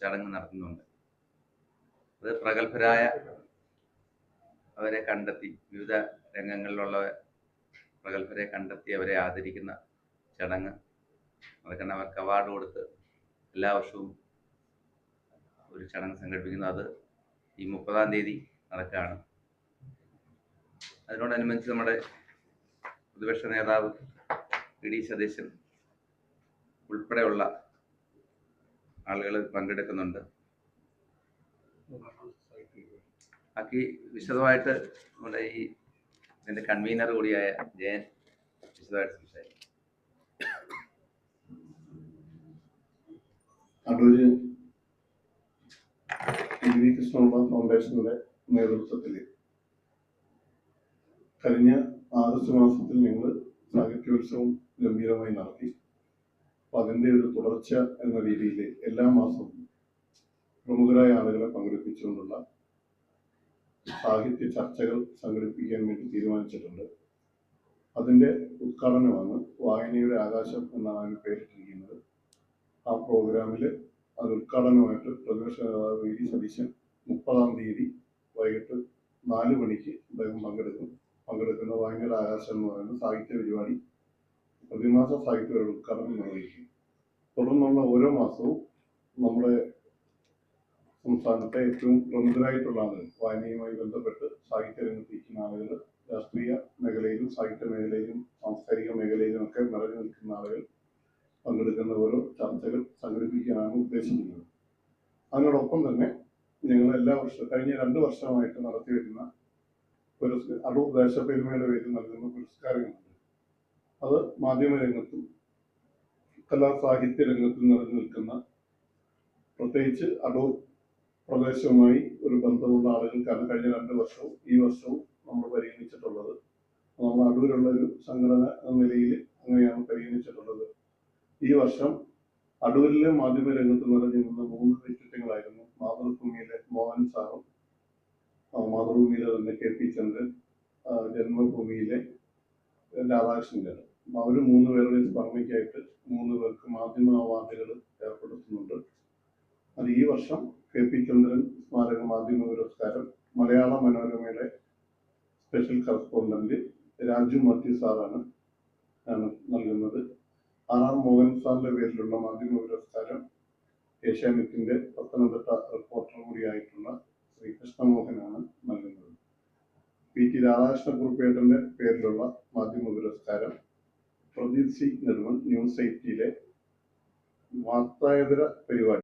ചടങ്ങ് നടത്തുന്നുണ്ട്. അത് പ്രഗത്ഭരായ അവരെ കണ്ടെത്തി, വിവിധ രംഗങ്ങളിലുള്ള പ്രഗത്ഭരെ കണ്ടെത്തി അവരെ ആദരിക്കുന്ന ചടങ്ങ് നടക്കുന്ന, അവർക്ക് അവാർഡ് കൊടുത്ത് എല്ലാ വർഷവും ഒരു ചടങ്ങ് സംഘടിപ്പിക്കുന്നു. അത് ഈ 30-ാം തീയതി നടക്കുകയാണ്. അതിനോടനുബന്ധിച്ച് നമ്മുടെ പ്രതിപക്ഷ നേതാവ് വി.ഡി. സതീശൻ ഉൾപ്പെടെയുള്ള ആളുകൾ പങ്കെടുക്കുന്നുണ്ട്. ബാക്കി വിശദമായിട്ട് നമ്മുടെ ഇതിന്റെ കൺവീനർ കൂടിയായ ജയൻ വിശദമായിട്ട് സംസാരിക്കും. അടൂര് വി കൃഷ്ണകുമാർ ഫൗണ്ടേഷന്റെ നേതൃത്വത്തിൽ കഴിഞ്ഞ ആഗസ്റ്റ് മാസത്തിൽ ഞങ്ങൾ സാഹിത്യോത്സവം ഗംഭീരമായി നടത്തി. അപ്പൊ അതിന്റെ ഒരു തുടർച്ച എന്ന രീതിയിൽ എല്ലാ മാസവും പ്രമുഖരായ ആളുകളെ പങ്കെടുപ്പിച്ചുകൊണ്ടുള്ള സാഹിത്യ ചർച്ചകൾ സംഘടിപ്പിക്കാൻ വേണ്ടി തീരുമാനിച്ചിട്ടുണ്ട്. അതിന്റെ ഉദ്ഘാടനമാണ് വായനയുടെ ആകാശം എന്നാണ് അതിന് പേരിട്ടിരിക്കുന്നത്. ആ പ്രോഗ്രാമിൽ അത് ഉദ്ഘാടനമായിട്ട് പ്രതിപക്ഷ നേതാവ് വി.ഡി. സതീശൻ 30-ാം തീയതി വൈകിട്ട് 4 മണിക്ക് അദ്ദേഹം പങ്കെടുക്കുന്ന വായനയുടെ ആകാശം എന്ന് പറയുന്ന സാഹിത്യ പരിപാടി പ്രതിമാസ സാഹിത്യ ഉദ്ഘാടനം നിർവഹിക്കും. തുടർന്നുള്ള ഓരോ മാസവും നമ്മുടെ സംസ്ഥാനത്തെ ഏറ്റവും പ്രമുഖരായിട്ടുള്ള ആളുകൾ, വായനയുമായി ബന്ധപ്പെട്ട് സാഹിത്യ രംഗത്തിരിക്കുന്ന ആളുകൾ, രാഷ്ട്രീയ മേഖലയിലും സാഹിത്യ മേഖലയിലും സാംസ്കാരിക മേഖലയിലും ഒക്കെ നിറഞ്ഞു നിൽക്കുന്ന ആളുകൾ പങ്കെടുക്കുന്ന ഓരോ ചർച്ചകൾ സംഘടിപ്പിക്കാനാണ് ഉദ്ദേശിക്കുന്നത്. അതിനോടൊപ്പം തന്നെ ഞങ്ങൾ എല്ലാ വർഷവും കഴിഞ്ഞ 2 വർഷമായിട്ട് നടത്തിവരുന്ന അടൂർ ദേശപ്പെരുമയുടെ പേരിൽ നൽകുന്ന പുരസ്കാരങ്ങളുണ്ട്. അത് മാധ്യമരംഗത്തും കലാ സാഹിത്യ രംഗത്തും നിറഞ്ഞു നിൽക്കുന്ന, പ്രത്യേകിച്ച് അടൂർ പ്രദേശവുമായി ഒരു ബന്ധമുള്ള ആളുകൾക്കാണ് കഴിഞ്ഞ 2 വർഷവും ഈ വർഷവും നമ്മൾ പരിഗണിച്ചിട്ടുള്ളത്. നമ്മൾ അടൂരുള്ള ഒരു സംഘടന എന്ന നിലയിൽ അങ്ങനെയാണ് പരിഗണിച്ചിട്ടുള്ളത്. ഈ വർഷം അടൂരിലെ മാധ്യമ രംഗത്ത് നിറഞ്ഞു നിന്ന 3 വ്യക്തിത്വങ്ങളായിരുന്നു മാതൃഭൂമിയിലെ മോഹൻ സാറും, മാതൃഭൂമിയിലെ തന്നെ കെ.പി. ചന്ദ്രൻ, ജന്മഭൂമിയിലെ രാധാകൃഷ്ണൻ. അവർ 3 പേരുടെ സ്മരണയ്ക്കായിട്ട് 3 പേർക്ക് മാധ്യമ അവാർഡുകൾ ഏർപ്പെടുത്തുന്നുണ്ട്. അത് ഈ വർഷം കെ.പി. ചന്ദ്രൻ സ്മാരക മാധ്യമ പുരസ്കാരം മലയാള മനോരമയുടെ സ്പെഷ്യൽ കറസ്പോണ്ടന്റ് രാജു മാത്യു സാറാണ് നൽകുന്നത്. ആർ മോഹൻ സാറിന്റെ പേരിലുള്ള മാധ്യമ പുരസ്കാരം ഏഷ്യാനെറ്റിന്റെ പത്തനംതിട്ട റിപ്പോർട്ടർ കൂടിയായിട്ടുള്ള ശ്രീ കൃഷ്ണമോഹനാണ് നൽകുന്നത്. പി.ടി. രാധാകൃഷ്ണക്കുറുപ്പേട്ടന്റെ പേരിലുള്ള മാധ്യമ പുരസ്കാരം പ്രദീപ് സി നെടുമൺ ന്യൂസ് 8 വാർത്തായതര പരിപാടി